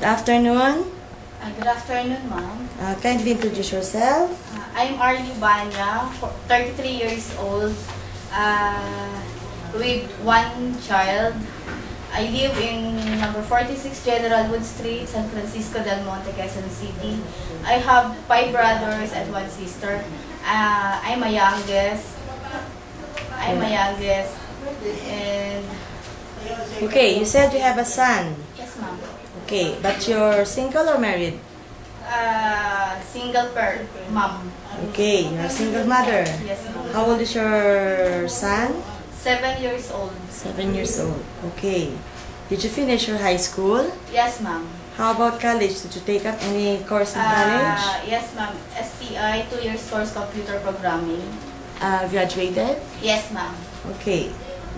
Good afternoon. Good afternoon, ma'am. Kindly introduce yourself. I'm Arlie Banya, 33 years old, with one child. I live in number 46 General Wood Street, San Francisco del Monte, Quezon City. I have 5 brothers and 1 sister. I'm a youngest. And Okay, you said you have a son. yes, ma'am. Okay, but you're single or married? Single mom. Okay, you're a single mother. Yes, ma'am. How old is your son? 7 years old. 7 years old. Okay. Did you finish your high school? Yes, ma'am. How about college? Did you take up any course in college? Yes, ma'am. STI, 2 years course computer programming. Graduated? Yes, ma'am. Okay.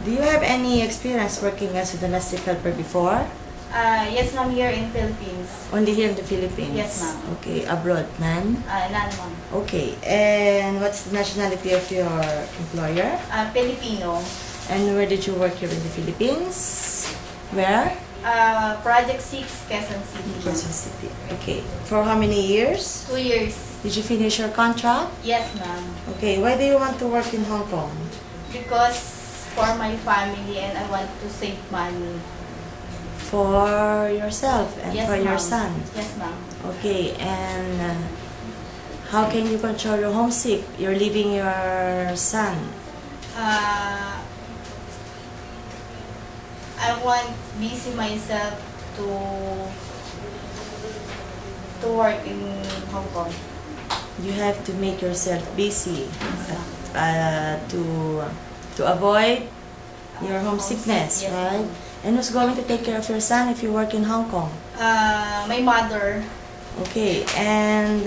Do you have any experience working as a domestic helper before? Yes, ma'am, here in Philippines. Only here in the Philippines? Yes, ma'am. Okay, abroad, none? None, ma'am. Okay, and what's the nationality of your employer? Filipino. And where did you work here in the Philippines? Where? Project 6, Quezon City. ma'am. Quezon City. Okay, for how many years? 2 years. Did you finish your contract? Yes, ma'am. Okay, why do you want to work in Hong Kong? Because for my family and I want to save money. For yourself and Yes, for your ma'am. son? Yes, ma'am. Okay, and how can you control your homesick? You're leaving your son. I want busy myself to work in Hong Kong. You have to make yourself busy to avoid your homesickness, Yes, right? ma'am. And who's going to take care of your son if you work in Hong Kong? My mother. Okay, and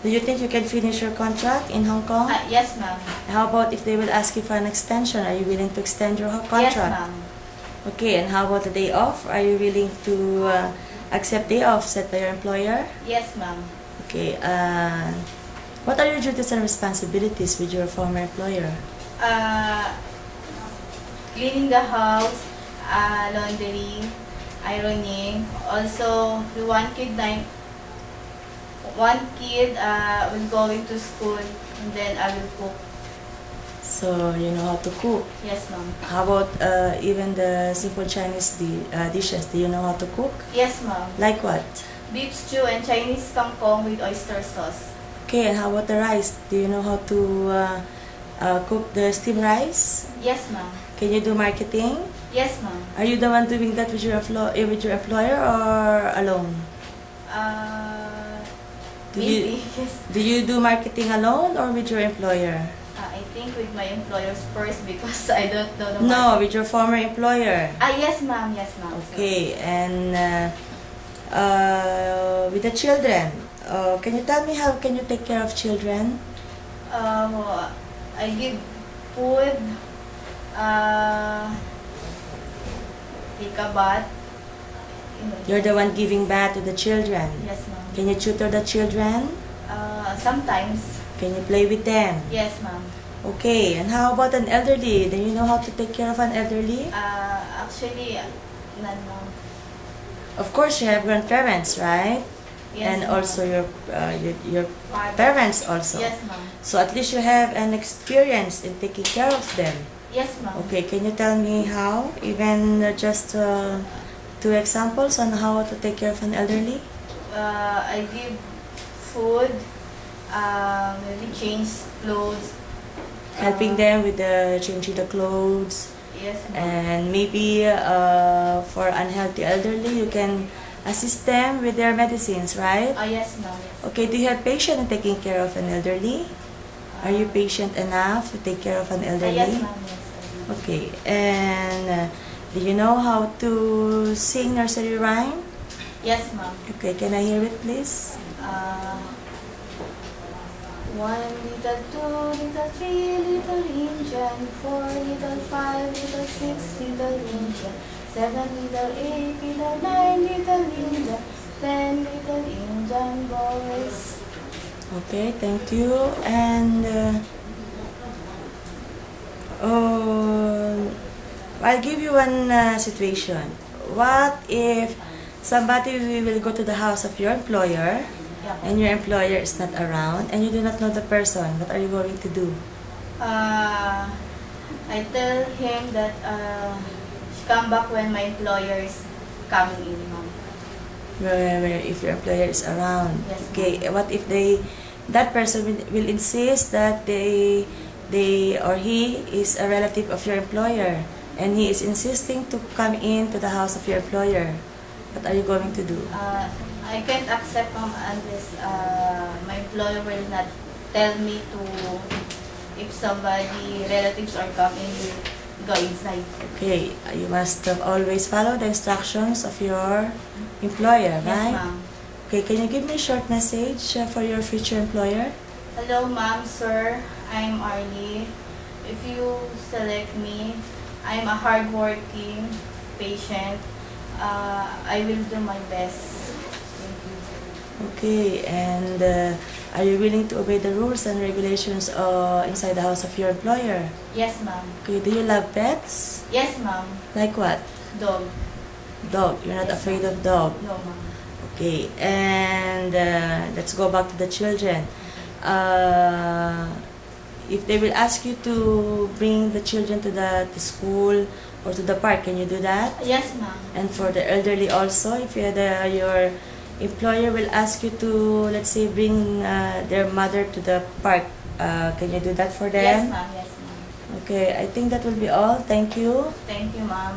do you think you can finish your contract in Hong Kong? Yes, ma'am. How about if they will ask you for an extension? Are you willing to extend your Yes, contract? ma'am. Okay, and how about the day off? Are you willing to accept day off set by your employer? Yes, ma'am. Okay, what are your duties and responsibilities with your former employer? Cleaning the house, laundry, ironing. Also, the one kid will going to school, and then I will cook. So, you know how to cook. Yes, ma'am. How about even the simple Chinese dishes? Do you know how to cook? Yes, ma'am. Like what? Beef stew and Chinese kangkong with oyster sauce. Okay, and how about the rice? Do you know how to cook the steamed rice? Yes, ma'am. Can you do marketing? Yes, ma'am. Are you the one doing that with your employer or alone? Do Maybe, you, yes. do you do marketing alone or with your employer? I think with my employers first because I don't know the No, market. with your former employer. Yes, ma'am. Yes, ma'am. Okay, and with the children, can you tell me how can you take care of children? I give food, take a bath. You're the one giving bath to the children. Yes, ma'am. Can you tutor the children? Sometimes. Can you play with them? Yes, ma'am. Okay, and how about an elderly? Do you know how to take care of an elderly? Actually, none, ma'am. Of course, you have grandparents, right? Yes, And ma'am. also your Father. parents also. Yes, ma'am. So at least you have an experience in taking care of them. Yes, ma'am. Okay, can you tell me how? Even just 2 examples on how to take care of an elderly? I give food, maybe change clothes. Helping them with the changing the clothes, Yes, ma'am. and maybe for unhealthy elderly, you can assist them with their medicines, right? Yes, ma'am. Yes. Okay, do you have patience in taking care of an elderly? Are you patient enough to take care of an elderly? Yes, ma'am. Yes, I do. Okay, and do you know how to sing nursery rhyme? Yes, ma'am. Okay, can I hear it, please? 1 little, 2 little, 3 little Indian, 4 little, 5 little, 6 little Indian, 7 little, 8 little, 9 little Indian, 10 little Indian boys. Okay, thank you. And I'll give you one situation. What if somebody will go to the house of your employer Yeah po. and your employer is not around and you do not know the person, what are you going to do? I tell him that come back when my employer is coming in, ma'am. Where if your employer is around. Yes, ma'am. Okay, what if that person will insist that they or he is a relative of your employer and he is insisting to come in to the house of your employer? What are you going to do? I can't accept, ma'am, unless my employer will not tell me to, if somebody, relatives are coming, will go inside. Okay, you must always follow the instructions of your employer, Yes, right? ma'am. Okay, can you give me a short message for your future employer? Hello, ma'am, sir. I'm Arlie. If you select me, I'm a hardworking patient. I will do my best. Thank you. Okay, and are you willing to obey the rules and regulations inside the house of your employer? Yes, ma'am. Okay, do you love pets? Yes, ma'am. Like what? Dog. Dog. You're not Yes, afraid ma'am. of dog. No, ma'am. Okay, and let's go back to the children. If they will ask you to bring the children to the school or to the park, can you do that? Yes, ma'am. And for the elderly also, if your employer will ask you to, let's say, bring their mother to the park, can you do that for them? Yes, ma'am. Yes, ma'am. Okay, I think that will be all. Thank you. Thank you, ma'am.